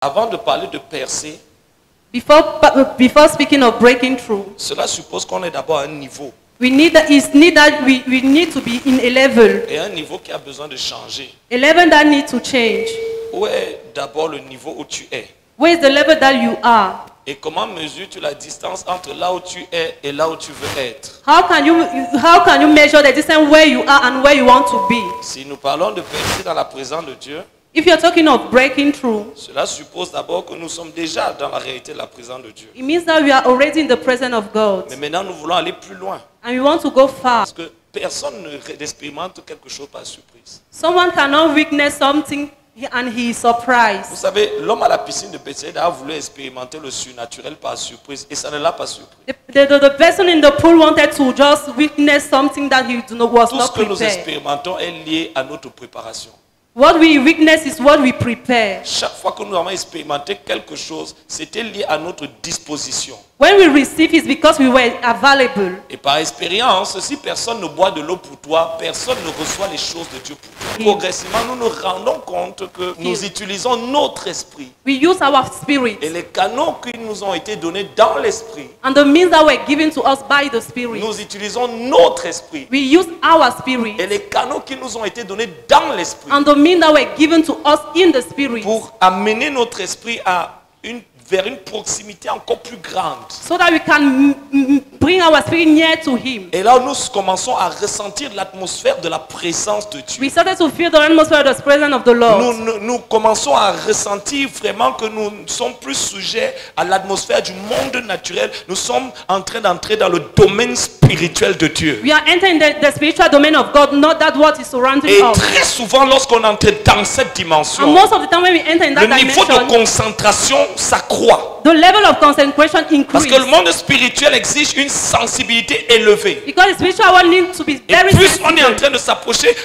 Avant de parler de percer, before speaking of breaking through, cela suppose qu'on est d'abord à un niveau. we need to be in a level. Et un niveau qui a besoin de changer. A level that needs to change. Où est d'abord le niveau où tu es? Where is the level that you are? Et comment mesures-tu la distance entre là où tu es et là où tu veux être? How can you measure the distance where you are and where you want to be? Si nous parlons de percer dans la présence de Dieu, If you're talking of breaking through, cela suppose d'abord que nous sommes déjà dans la réalité de la présence de Dieu. it means that we are already in the presence of God. Mais maintenant, nous voulons aller plus loin. And we want to go far. Parce que personne n'expérimente quelque chose par surprise. Someone cannot witness something and he is Vous surprised. savez, l'homme à la piscine de Bethsaïda a voulu expérimenter le surnaturel par surprise et ça ne l'a pas surpris. The person in the pool wanted to just witness something that was Tout ce not que nous prepared. expérimentons est lié à notre préparation. What we witness is what we prepare. Chaque fois que nous avons expérimenté quelque chose, c'était lié à notre disposition. When we receive it because we were available. Et par expérience, si personne ne boit de l'eau pour toi, personne ne reçoit les choses de Dieu pour toi. Progressivement, nous nous rendons compte que nous utilisons notre esprit. We use our spirit Et les canaux qui nous ont été donnés dans l'esprit, and the means that were given to us by the spirit. nous utilisons notre esprit. We use our spirit Et les canaux qui nous ont été donnés dans l'esprit and the means that were given to us in the spirit, pour amener notre esprit vers une proximité encore plus grande. so that we can bring our spirit near to Him. Et là, nous commençons à ressentir l'atmosphère de la présence de Dieu. We started to feel the atmosphere of the presence of the Lord. Nous commençons à ressentir vraiment que nous sommes plus sujets à l'atmosphère du monde naturel. Nous sommes en train d'entrer dans le domaine spirituel de Dieu. We are entering the spiritual domain of God, not that what is surrounding Et us. très souvent, lorsqu'on entre dans cette And dimension, most of the time when we enter in le that niveau de dimension, concentration s'accroît. the level of concentration Parce que le increases. monde spirituel exige une sensibilité élevée. Because the spiritual one needs to be Et very plus on est en sensitive. train de s'approcher,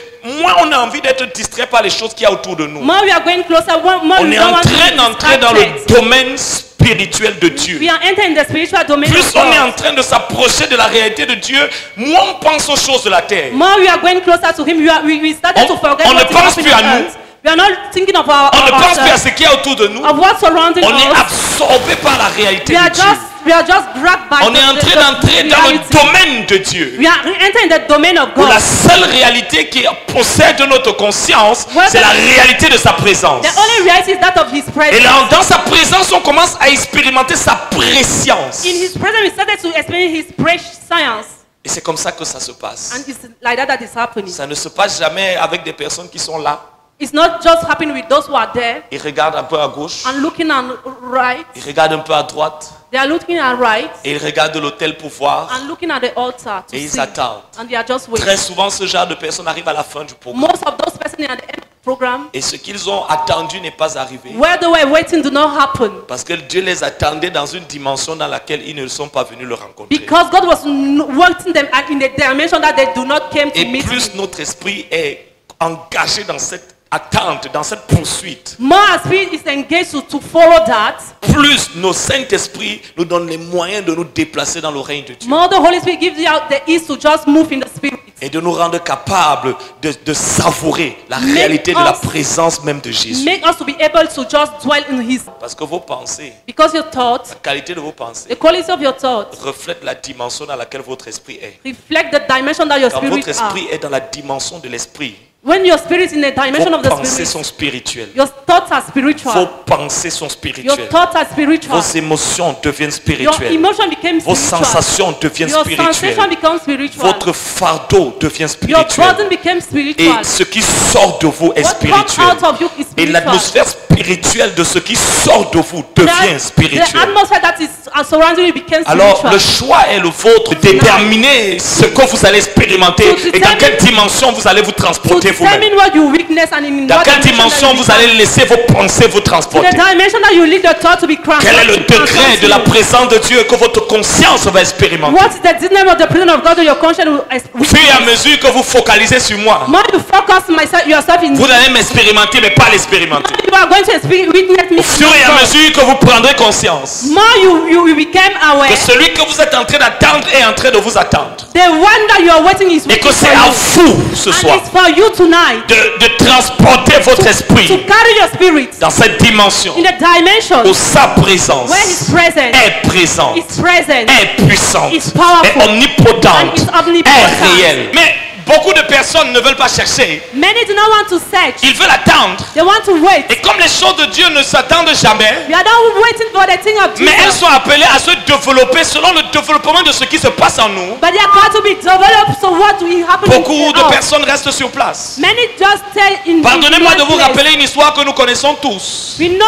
moins on a envie d'être distrait par les choses qu'il y a autour de nous. More we are going closer, more On we est don't en want to train be d'entrer dans le distracted. domaine spirituel de Dieu. We are entering the spiritual domain Plus of on est en God. train de s'approcher de la réalité de Dieu, moins on pense aux choses de la terre. More we are going closer to Him, we started to forget on ne what is pense happening plus à on nous. earth. We are not thinking of our On ne pense plus à ourselves, ce qu'il y a autour de nous. of what's surrounding On est us. absorbé par la réalité We de are Dieu. just dragged by On est en train d'entrer dans le reality. domaine de Dieu. We are entering the domain of Où God. la seule réalité qui possède notre conscience, c'est la réalité de sa présence. The only reality is that of His Et presence. là, dans sa présence, on commence à expérimenter sa préscience. In His presence, we started to experience His precious science. Et c'est comme ça que ça se passe. And it's like that is happening. Ça ne se passe jamais avec des personnes qui sont là. It's not just happening with those who are there Ils regardent un peu à gauche, and looking on right. ils regardent un peu à droite, They are looking at right et ils regardent l'autel pour voir, and looking at the altar to et ils see. attendent. And they are just waiting. Très souvent, ce genre de personnes arrivent à la fin du programme. Most of those persons at the end of the program, Et ce qu'ils ont attendu n'est pas arrivé. where they were waiting do not happen. Parce que Dieu les attendait dans une dimension dans laquelle ils ne sont pas venus le rencontrer. Because God was wanting them in a dimension that they do not came to Et meet plus Him. notre esprit est engagé dans cette attente, dans cette poursuite, More our spirit is engaged to follow that. plus nos Saint-Esprit nous donnent les moyens de nous déplacer dans le règne de Dieu. More the Holy Spirit gives you the ease to just move in the spirit. Et de nous rendre capables de savourer la Make réalité de la us- présence même de Jésus. Make us to be able to just dwell in His. Parce que vos pensées, Because your thoughts, la qualité de vos pensées, the quality of your thoughts, reflète la dimension dans laquelle votre esprit est. reflect the dimension that your Quand spirit votre are. esprit est dans la dimension de l'esprit, When your spirit is in the dimension vos of the pensées spirit, sont spirituelles. your thoughts are Vos spiritual. pensées sont Your spirituelles. thoughts are spiritual. Vos émotions deviennent Your spirituelles. emotion became Vos spiritual. sensations deviennent Your sensation spirituelles. becomes spiritual. Votre fardeau devient Your spirituel. burden became Et spiritual. ce qui sort de vous est What comes spirituel. out of you is Et spiritual. l'atmosphère spirituelle de ce qui sort de vous devient The spirituelle. atmosphere that is surrounding you became Alors spiritual. le choix est le vôtre de déterminer ce que vous allez expérimenter et dans quelle dimension vous allez vous To transporter vous-même. determine what you weakness and in Dans what quelle dimension vous allez laisser vos pensées vous the transporter. dimension that you lead the thought to be crowned. Quel est le degré de la présence de Dieu que votre conscience va expérimenter. What is the dynamic of the presence of God that your conscience will Au fur et à mesure que vous focalisez sur moi, More you focus yourself in vous allez m'expérimenter mais pas l'expérimenter. you are going to witness me. Au fur et à mesure que vous prendrez conscience more you became aware. que celui que vous êtes en train d'attendre est en train de vous attendre. The one that you are waiting is Et que waiting c'est for à you. vous ce And soir it's for you tonight de transporter votre to esprit carry your spirit dans cette dimension in the dimension où sa présence where His presence est présente, is present, est puissante, is powerful, est omnipotente, and is omnipotent. est réelle. Mais beaucoup de personnes ne veulent pas chercher. Many do not want to search. Ils veulent attendre. They want to wait. Et comme les choses de Dieu ne s'attendent jamais, We are not waiting for the thing of mais elles Jesus. sont appelées à se développer selon le développement de ce qui se passe en nous. But they are called to be developed. So what will happen? Beaucoup de personnes restent sur place. Many just stay in. Pardonnez-moi de in vous one place. rappeler une histoire que nous connaissons tous. We know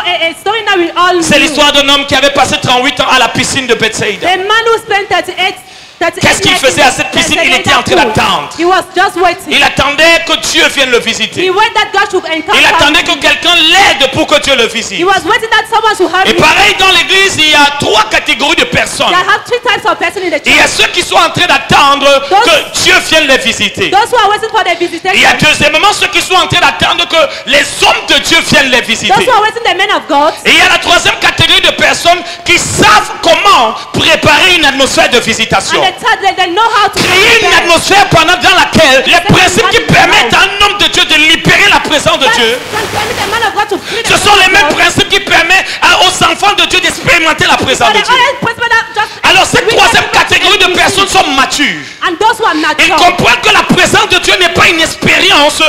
a story that we all C'est know. l'histoire d'un homme qui avait passé 38 ans à la piscine de Bethsaida. The man who spent 38 Qu'est-ce qu'il faisait à cette piscine? Il était en train d'attendre. He was just waiting. Il attendait que Dieu vienne le He visiter. waited that God should encounter Il attendait him. que quelqu'un l'aide pour que Dieu le visite. He was waiting that someone should help Et him. pareil, dans l'église, il y a 3 catégories de personnes. There are 3 types of person in the Il y a church. ceux qui sont en train d'attendre que Dieu vienne les visiter. Those who are waiting for the Il y visitation. a deuxièmement ceux qui sont en train d'attendre que les hommes de Dieu viennent les visiter. Those who are waiting the men of God. Et il y a la troisième catégorie de personnes qui savent comment préparer une atmosphère de visitation. And the third, they know how to Créer une atmosphère pendant dans laquelle les principes qui permettent à un homme de Dieu de libérer la présence de Dieu, ce sont les mêmes principes qui permettent aux enfants de Dieu d'expérimenter la présence de Dieu. Alors cette troisième catégorie de personnes sont matures. And those who are Ils mature, comprennent que la présence de Dieu n'est pas une expérience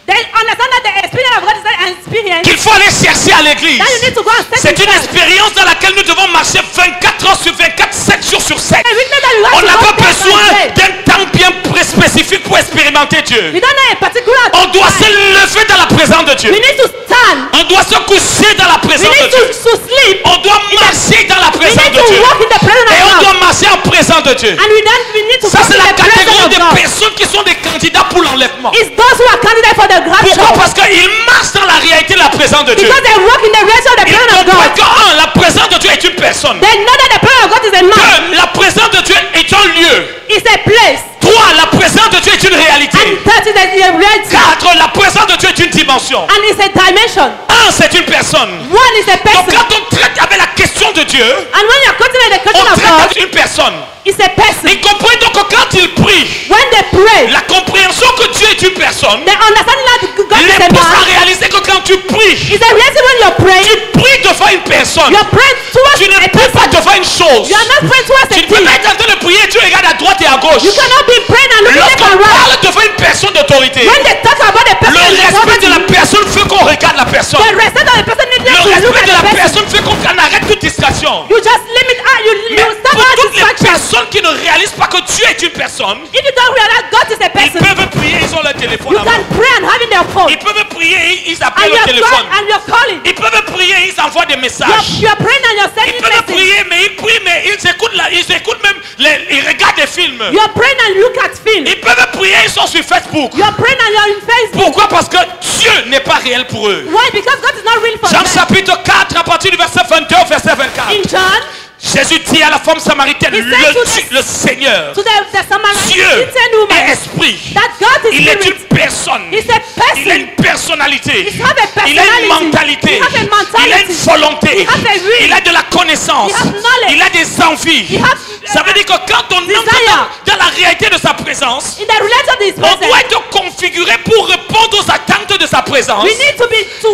they understand that the experience of God is not an experience. qu'il faut aller chercher à l'église. That you need to go and set C'est une yourself. expérience dans laquelle nous devons marcher 24 heures sur 24, 7 jours sur 7. A weakness that you have On to n'a go pas day besoin by day. d'un temps bien spécifique pour expérimenter Dieu. We don't know a particular On doit se time. lever dans la présence de Dieu. We need to stand. On doit se coucher dans la We présence de need Dieu. to sleep. On doit marcher dans la We présence need de to Dieu. walk in the presence Et of on God. doit marcher en présence de Dieu. And we need to Ça, walk c'est in la the presence catégorie of de God. personnes qui sont des candidats pour l'enlèvement. It's those who are candidates for the Pourquoi? rapture. Parce qu'ils marchent dans la réalité de la présence de Dieu. Because they walk in the reality of the Ils presence of comprennent God. que, un, la présence de Dieu est une personne. They know that the presence of God is a man. Deux, la présence de Dieu est un lieu. It's a place. Trois, la présence de Dieu est une réalité. And that is a reality. Quatre, la présence de Dieu est une dimension. And it's a dimension. Un, c'est une personne. One is a Donc person. quand on traite avec la question de Dieu, And when you're considering the on question of traite God, avec une personne. it's a person. Ils comprennent donc que quand ils prient, When they pray, la compréhension que Dieu est une personne they understand that God is a les pousse à man. réaliser que quand tu pries, It's a reality when you're praying. tu pries devant une personne. You're praying towards Tu ne a pries pas person. devant une chose. You are not praying towards a Tu ne peux thing. pas être en train de prier et tu regardes à droite et à gauche. You cannot be praying and looking left Lorsqu'on and right. parle devant une personne d'autorité, When they talk about the person, le in respect de la authority, personne fait qu'on regarde la personne. the respect of the person needs Le to look respect at de la the person. personne fait qu'on arrête toute distraction. You just limit out. You Mais stop pour all toutes les distractions. personnes qui ne réalisent pas que Dieu est une personne, If you don't realize God is a ils person, peuvent prier, ils ont leur téléphone you à main. can pray and having their phone. Ils peuvent prier, ils And appellent le you're téléphone. calling. And you're calling. Ils peuvent prier, ils envoient des messages. You're praying and you're Ils sending peuvent messages. prier, mais ils prient, mais ils écoutent même, ils regardent des films. You're praying and look at film. Ils peuvent prier, ils sont sur Facebook. You're praying and you're in Facebook. Pourquoi? Parce que Dieu n'est pas réel pour eux. Why? Because God is not real for Jean them. chapitre 4, à partir du verset 22 au verset 24. In John, Jésus dit à la femme samaritaine, He said to le Seigneur, to the Samaritan Dieu woman, est esprit. that God is Il est spirit. une personne. He's a person. Il a une personnalité. He has a Il a une personality. mentalité. He has a mentality. Il a une volonté. He has a will. Il a de la connaissance. He has knowledge. Il a des envies. He has, Ça veut dire que quand on entre desire. dans la réalité de sa présence, In the relation of this on person, doit être configuré pour répondre aux attentes de sa présence. we need to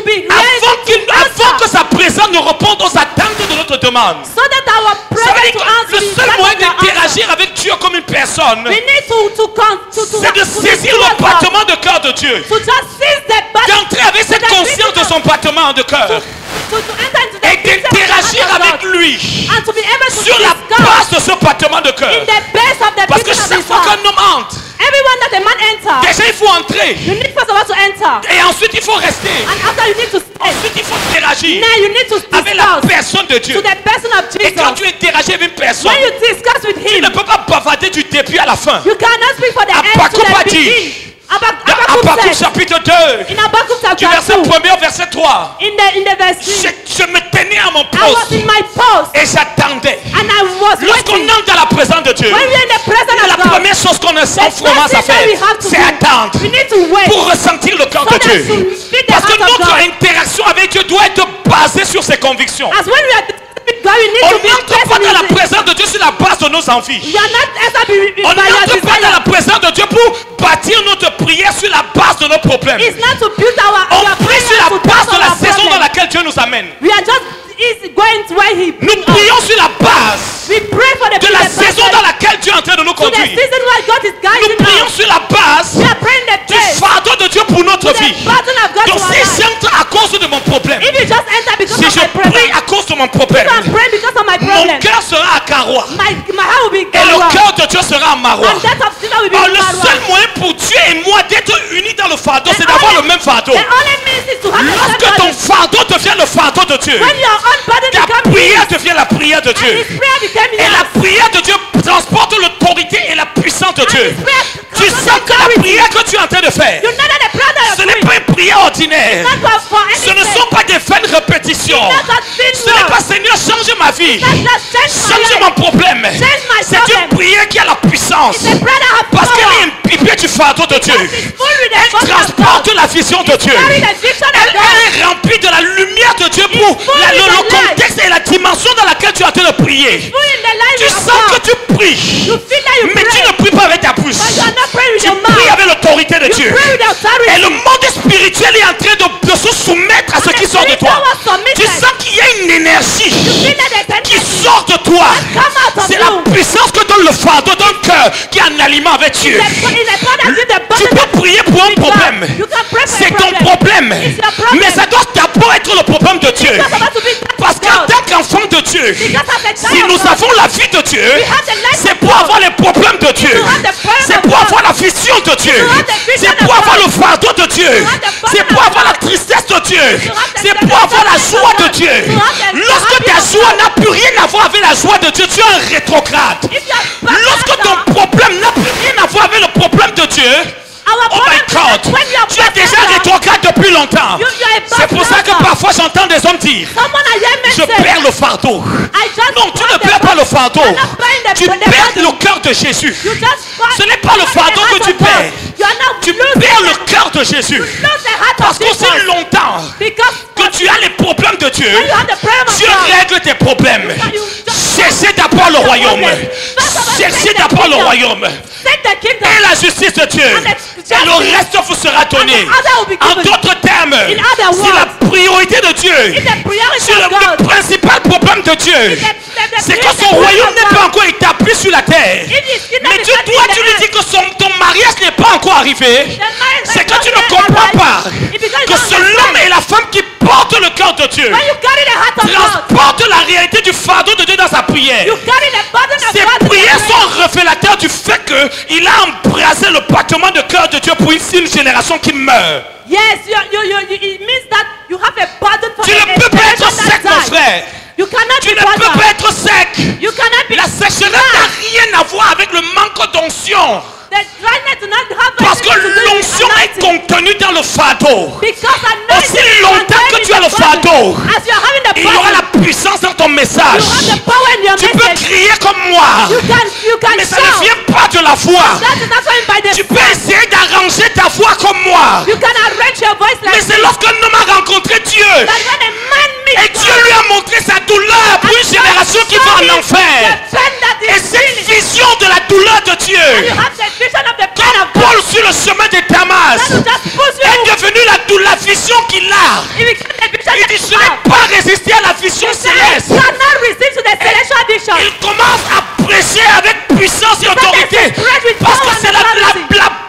be Avant que sa présence ne réponde aux attentes de notre demande. so that our Ça veut prayer dire to que answer le the seul intent moyen of your answer. d'interagir avec Dieu comme une personne, We need to c'est de saisir le battement de cœur de Dieu. to just seize the battle, D'entrer avec cette conscience de son battement de cœur. to enter into the Et d'interagir avec lui and to be able to sur la discover base de ce battement de in cœur. the base of the Parce que business of chaque his fois heart. qu'un homme entre, Everyone that the man enters, déjà il faut entrer. you need first of all to enter, Et ensuite il faut rester. and after you need to stay. Ensuite il faut interagir Now you need to avec la discuss personne de to Dieu. the person of Et quand tu Jesus. interagis avec une personne, When you discuss with tu him, ne peux pas bavarder du début à la fin. you cannot speak for the end to Habakkuk a the dit, beginning. Dans Habakkuk Habakkuk said, chapitre 2, in Habakkuk du chapter verset 2, 1er au verset 3, in the verse 3, je me tenais à mon I was poste in my post et j'attendais. and I was Lorsqu'on waiting. entre dans la présence de Dieu, When we are in the presence la of God, première chose qu'on a sans the vraiment first à thing that faire, we have to c'est do, attendre we need to wait pour ressentir le cœur so de that Dieu. to feel the Parce que heart of notre God. interaction avec Dieu doit être basée sur ses convictions. As when we are with God, we need On to be n'entre pas dans la present. présence de Dieu sur la base de nos envies. We are not ever be On by your n'entre pas dans la desire. présence de Dieu pour bâtir notre prière sur la base de nos problèmes. It's not to build On our prie prayer sur la to base solve de la our saison dans problem. laquelle Dieu nous amène. We are just going to where He Nous brings us. prions sur la base We pray for the de la the saison person, dans laquelle Dieu est en train de nous to the conduire. season where God is Nous guiding prions us. sur la base We are praying the du prayer. fardeau de Dieu pour notre The vie. burden of God Donc to our si life. j'entre à cause de mon problème, If you just enter because si of je my prie problem, à cause de mon problème, if I'm praying because of my mon problem, cœur sera à Karoua my heart will be et le Gawa. cœur de Dieu sera à Maroua. And that of Caesar will be Oh, le Marwa. seul moyen pour Dieu et moi d'être unis dans le fardeau, c'est The d'avoir only- le même fardeau. The only means is to have the Lorsque same ton burden. fardeau devient le fardeau de Dieu, When your own burden ta becomes prière devient la prière de and Dieu. his prayer became Et la yours. prière de Dieu transporte l'autorité et la puissance de Dieu. his prayer Tu sens que la prière que tu es en train de faire, You know that the prayer that ce you're n'est praying pas une prière ordinaire. is not for Ce ne anything. sont pas des vaines répétitions. It's not a thin Ce n'est word. pas Seigneur, change ma vie. That's just change my Change life. mon problème. Change my C'est une problem. prière qui a la puissance. It's a prayer that has Parce qu'elle power. est imbibée du fardeau de Dieu. Because it's full with the Elle focus of transporte God. la vision de Dieu. Carry the vision of Elle God. est remplie de la lumière de Dieu pour full le with the light. contexte et la dimension dans laquelle tu es en train de prier. Full in the life Tu of sens God. que tu pries, You feel that you mais tu pray. ne pries pas avec ta bouche. But you are not praying with Tu your pries mouth. avec l'autorité de You Dieu. pray with the authority. Et le monde spirituel est en train de se soumettre à ce qui sort de toi. Tu sens qu'il y a une énergie Feel that there's qui energy. sort de toi. Come out of C'est you. la puissance que donne le fardeau d'un cœur qui est en aliment avec Dieu. It's a God that gives the Tu burden peux prier pour un problème. You can pray for C'est a ton problem. problème. It's your problem. Mais ça doit d'abord être le problème de Dieu. It's supposed to be Parce qu'en God. tant qu'enfant de Dieu, Because of the si child nous of God, avons la vie de Dieu, we have the life c'est of pour God. avoir les problèmes de Dieu. To have the problem C'est of pour God. avoir la vision de Dieu. To have the vision C'est of pour avoir God. le fardeau de Dieu. To have the burden C'est pour of avoir la God. tristesse de Dieu. To have the C'est pour avoir la sadness of joie de God. Dieu. To have the Lorsque ta happiness of joie God. n'a plus rien à voir avec la joie de Dieu, tu es un rétrograde. If you are back Lorsque after, ton problème n'a plus rien à voir avec le problème de Dieu, our oh my problem is God, that when you are tu es back déjà after, rétrograde depuis longtemps. you are a C'est pour ça que backslider. parfois j'entends des hommes dire, Someone I hear me je say, perds le fardeau. I just Non, tu ne want the perds pas le burden. fardeau. You're not bearing the Tu burden. perds le cœur de Jésus. You just fight. Ce n'est pas le You fardeau lose que the tu heart of perds. God. You are not Tu losing perds le the- cœur de Jésus. you lose the heart Parce of qu'aussi Jesus. longtemps Because que tu as les problèmes de Dieu, when you have the problem of Dieu God, règle tes problèmes. you just Cherchez d'abord le royaume. First of all, Cherchez take the d'abord le kingdom. royaume. Take the kingdom. Et la justice de Dieu. Et le reste vous sera donné. And the other will be En given. d'autres termes, In other c'est la words, priorité de Dieu. it's the priority C'est of God. le principal problème de Dieu. C'est que son royaume n'est pas encore établi sur la terre. Mais Dieu, toi, tu lui dis que ton mariage n'est pas encore arrivé. C'est que tu ne comprends pas que c'est l'homme et la femme qui portent le cœur de Dieu. When you carry the heart of God, Transportent la réalité du fardeau de Dieu dans sa prière. you carry the burden of Ses God. in prières your sont révélateurs du fait qu'il a embrasé le battement de cœur de Dieu pour une génération qui meurt. Yes, it means that you have a burden for Tu a ne peux pas être generation sec, that mon dies. frère. You cannot Tu be ne peux bothered. pas être sec. You cannot be La sécheresse n'a rien à voir avec le manque d'onction. The dryness do not have Parce que anything to do with l'onction est anointing. contenue dans le fardeau. Because anointing Aussi is longtemps contained que in tu as the le body. fardeau, As you are having the il y aura burden, la puissance dans ton message. you have the power in your Tu peux message. crier comme moi, You can mais ça ne shout. vient pas de la voix. That is not coming by the Tu peux sound. essayer d'arranger ta voix comme moi. You can arrange your voice like Mais c'est lorsqu'un homme a rencontré Dieu that when a man et meets Dieu lui a montré sa douleur pour une génération qui va en enfer. the pain that Et is cette feeling. vision de la douleur de Dieu, You have the vision of the pain of God. Paul sur le chemin de Damas, That will just push est you. devenue la vision qu'il a. It becomes the vision Il that dit, you je n'ai have. pas résisté à la vision You céleste. cannot resist to the celestial vision. Il commence à prêcher avec puissance et autorité. Parce que c'est la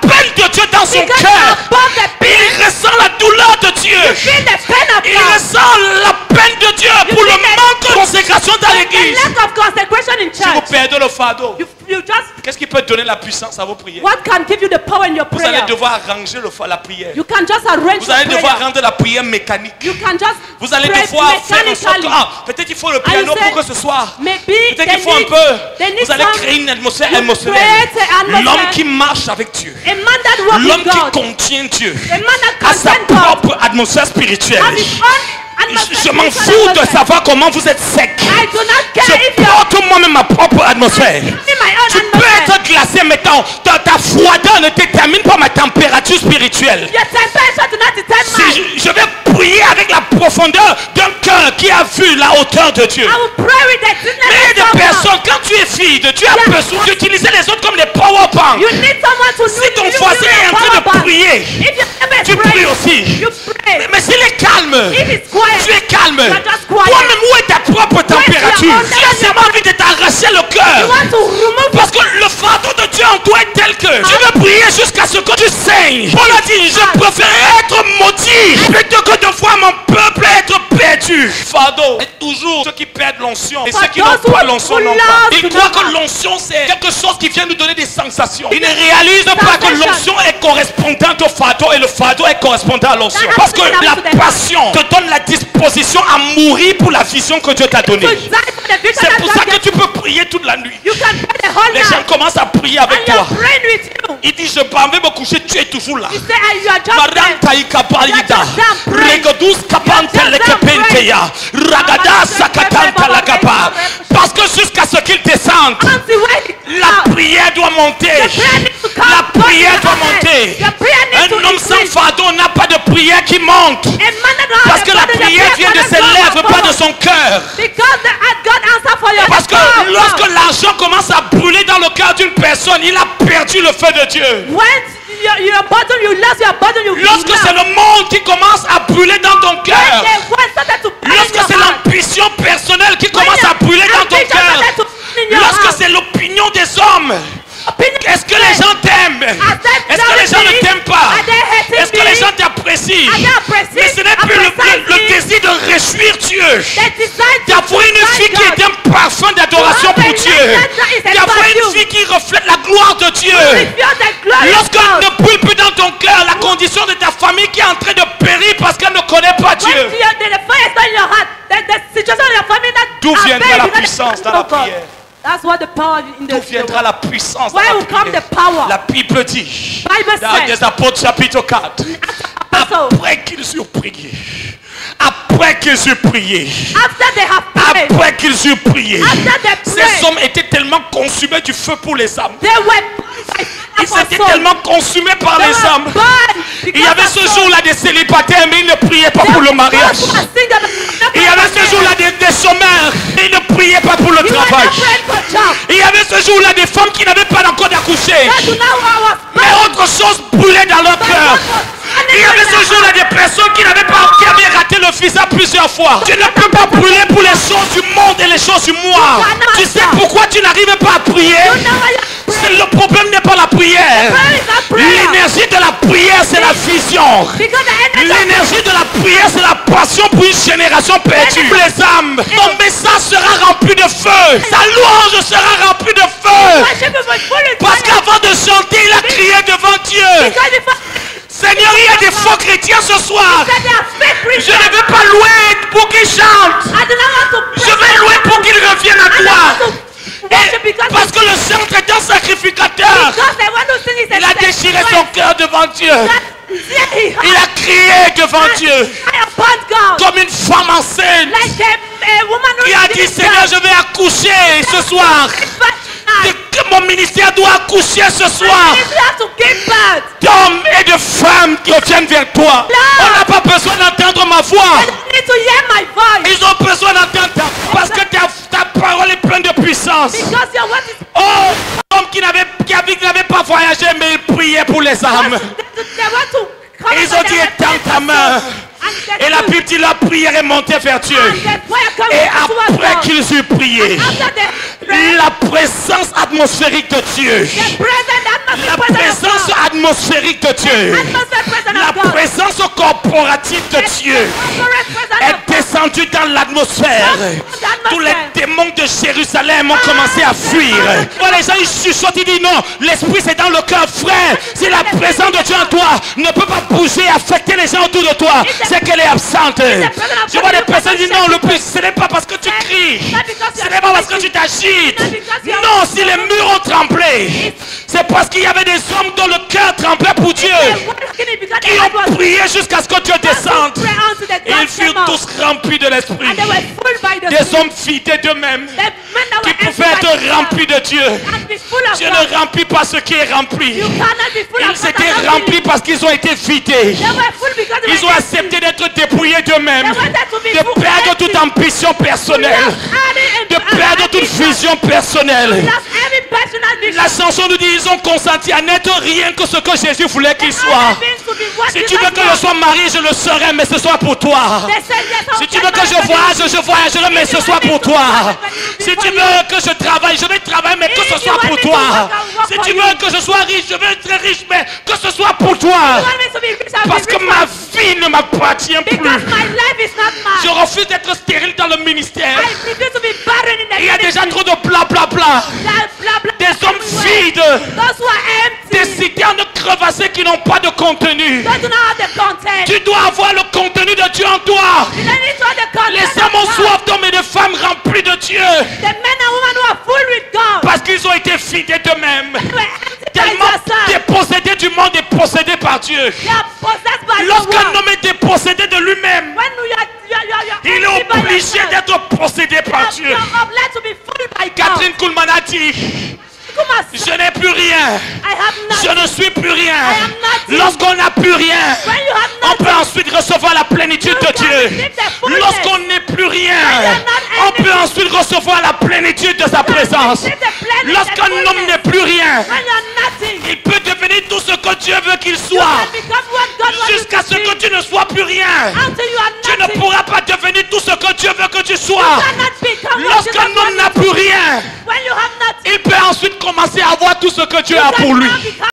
peine de Dieu dans son Because cœur. above the pain, Il ressent la douleur de Dieu. you feel the pain of Il God. ressent la peine de Dieu pour le feel the- manque de consécration dans The l'église. lack of consecration in Si vous church. perdez le fardeau, You just, qu'est-ce qui peut donner la puissance à vos prières? what can give you the power in your Vous allez prayer? devoir arranger la prière. You can just arrange Vous allez your devoir prayer. rendre la prière mécanique. You can just Vous allez pray devoir faire en sorte que, mechanically. peut-être il faut le And you piano say, pour que ce soit. Maybe Peut-être they qu'il faut un need, peu. they need Vous allez some, créer une atmosphère you émotionnelle. create an atmosphere. L'homme qui marche avec Dieu. a man that walks L'homme with qui God. contient Dieu. A man that À sa contains God. propre atmosphère spirituelle. Have his own atmosphere, Je m'en spiritual fous de atmosphere. savoir comment vous êtes sec. I do not care if Je you're porte moi-même ma propre atmosphère. in my own Tu peux atmosphere. être glacé, mais ta froideur ne détermine pas ma température spirituelle. Your temperature do not determine mine. Si je vais prier avec la profondeur d'un cœur qui a vu la hauteur de Dieu. I will pray with the Mais il y a des personnes, quand tu es fille de Dieu, tu as besoin d'utiliser les autres comme des power banks. You need someone to Si ton voisin est en train de prier, If your neighbor is tu pries praying, aussi. you pray. Mais s'il est calme, If it's quiet, tu es calme. you're just quiet. Toi-même, où est ta propre température? own Tu as seulement envie de t'arracher le You cœur. want to remove Parce que le fardeau de Dieu en toi est tel que tu veux prier jusqu'à ce que tu saignes. Paul a dit, je préfère être maudit plutôt que de voir mon peuple être perdu. Fardeau est toujours ceux qui perdent l'onction. Et ceux qui n'ont pas l'onction n'ont pas. Ils croient que l'onction c'est quelque chose qui vient nous donner des sensations. Ils ne réalisent pas que l'onction est correspondante au fardeau et le fardeau est correspondant à l'onction. Parce que la passion te donne la disposition à mourir pour la vision que Dieu t'a donnée. C'est pour ça que tu peux prier toute la nuit. You can pray the whole Les night. gens commencent à prier avec And toi. you're praying with you. Il dit, je m'en vais me coucher, tu es toujours là. You say, you are just Madame there. Taïka Parida, You're just praying. Regodus Kapantele Kepenteya, Ragada Sakatanta Lagaba. Parce que jusqu'à ce qu'il descende, Until when la prière doit monter. La prière doit monter. Un homme sans fardeau n'a pas de prière qui monte. Parce que la prière vient de ses lèvres, pas de son cœur. Parce que lorsque l'argent commence à brûler dans le cœur d'une personne, il a perdu le feu de Dieu. Lorsque c'est le monde qui commence à brûler dans ton cœur, lorsque c'est l'ambition personnelle qui commence à brûler dans ton cœur, lorsque c'est l'opinion des hommes, est-ce que les gens t'aiment? Est-ce que les gens ne t'aiment pas? Est-ce que les gens t'apprécient? Mais ce n'est plus le désir de réjouir Dieu, d'avoir une fille qui est un parfum d'adoration pour Dieu, d'avoir une fille qui reflète la gloire de Dieu. Lorsqu'elle ne brûle plus dans ton cœur, la condition de ta famille qui est en train de périr parce qu'elle ne connaît pas Dieu. D'où viendra la puissance dans la prière? That's what the power in D'où the viendra la puissance dans Where la will come prière? the power? La Bible dit Bible dans says, les Apôtres chapitre 4, après qu'ils eurent prié, après qu'ils eurent prié, after they have prayed, après qu'ils eurent prié, after they ces prayed, hommes étaient tellement consumés du feu pour les âmes. they were Ils étaient tellement consumés par les âmes. Il y avait ce jour-là des célibataires, mais ils ne priaient pas pour le mariage. Il y avait ce jour-là des chômeurs, mais ils ne priaient pas pour le travail. Il y avait ce jour-là des femmes qui n'avaient pas encore d'accoucher, mais autre chose brûlait dans leur cœur. Il y avait ce jour-là des personnes qui n'avaient pas, qui avaient raté le visa plusieurs fois. Tu ne peux pas brûler pour les choses du monde et les choses du moi. Tu sais pourquoi tu n'arrives pas à prier? Le problème n'est pas la prière. L'énergie de la prière, c'est la vision. L'énergie de la prière, c'est la passion pour une génération perdue. Les âmes, ton message sera rempli de feu. Sa louange sera remplie de feu. Parce qu'avant de chanter, il a crié devant Dieu. Seigneur, il y a des faux chrétiens ce soir. Je ne vais pas louer pour qu'ils chantent. Je vais louer pour qu'ils reviennent à toi. Et parce que le saint est un sacrificateur. Il a déchiré son cœur devant Dieu. Il a crié devant Dieu. Comme une femme enceinte qui a dit, Seigneur, je vais accoucher ce soir. Que mon ministère doit accoucher ce soir d'hommes et de femmes qui reviennent vers toi. On n'a pas besoin d'entendre ma voix. Ils ont besoin d'entendre ta voix parce que ta parole est pleine de puissance. Oh, hommes qui n'avaient pas voyagé mais ils priaient pour les âmes. Ils ont dit, étends ta main. Et la Bible dit, la prière est montée vers Dieu. Et après qu'ils eurent prié, la présence atmosphérique de Dieu, la présence atmosphérique de Dieu, la présence corporative de Dieu est descendue dans l'atmosphère. Tous les démons de Jérusalem ont commencé à fuir. Les gens ils chuchotent, ils disent non, l'esprit c'est dans le cœur, frère. Si la présence de Dieu en toi ne peut pas bouger, affecter les gens autour de toi, c'est qu'elle est absente. Je vois des personnes qui disent non, le plus, ce n'est pas parce que tu cries, ce n'est pas parce que tu t'agites. Non, si les murs ont tremblé, c'est parce qu'il y avait des hommes dont le cœur tremblait pour Dieu, qui ont prié jusqu'à ce que Dieu descende. Et ils furent tous remplis de l'esprit. Des hommes vidés d'eux-mêmes, qui pouvaient être remplis de Dieu. Dieu ne remplit pas ce qui est rempli. Ils étaient remplis parce qu'ils ont été vidés. Ils ont accepté d'être dépouillés d'eux-mêmes, de perdre toute ambition personnelle, de perdre toute vision personnelle. La chanson nous dit ils ont consenti à n'être rien que ce que Jésus voulait qu'il soit. Si tu veux que je sois marié, je le serai, mais ce soit pour toi. Si tu veux que je voyagerai, mais ce soit pour toi. Si tu veux que je travaille, je vais travailler, mais que ce soit pour toi. Si tu veux que je sois riche, je vais être riche, mais que ce soit pour toi. Parce que ma vie ne m'appartient plus. Je refuse d'être stérile dans le ministère. Il y a déjà trop de blablabla. Des hommes vides. Des citernes crevassées qui n'ont pas de contenu. Tu dois avoir le contenu de Dieu en toi. Les hommes ont soif d'hommes et de femmes remplis de Dieu. Parce qu'ils ont été vidés d'eux-mêmes. Tellement dépossédés du monde et possédés par Dieu. Lorsqu'un homme est dépossédé de lui-même, il est obligé d'être possédé par Dieu. Catherine Kuhlman a dit: je n'ai plus rien. Je ne suis plus rien. Lorsqu'on n'a plus rien, on peut ensuite recevoir la plénitude de Dieu. Lorsqu'on n'est plus rien, on peut ensuite recevoir la plénitude de sa présence. Lorsqu'un homme n'est plus rien, il peut devenir tout ce que Dieu veut qu'il soit. Jusqu'à ce que tu ne sois plus rien, tu ne pourras pas devenir tout ce que Dieu veut que tu sois. Lorsqu'un homme n'a plus rien, il peut ensuite commencer à avoir tout ce que Dieu a pour lui.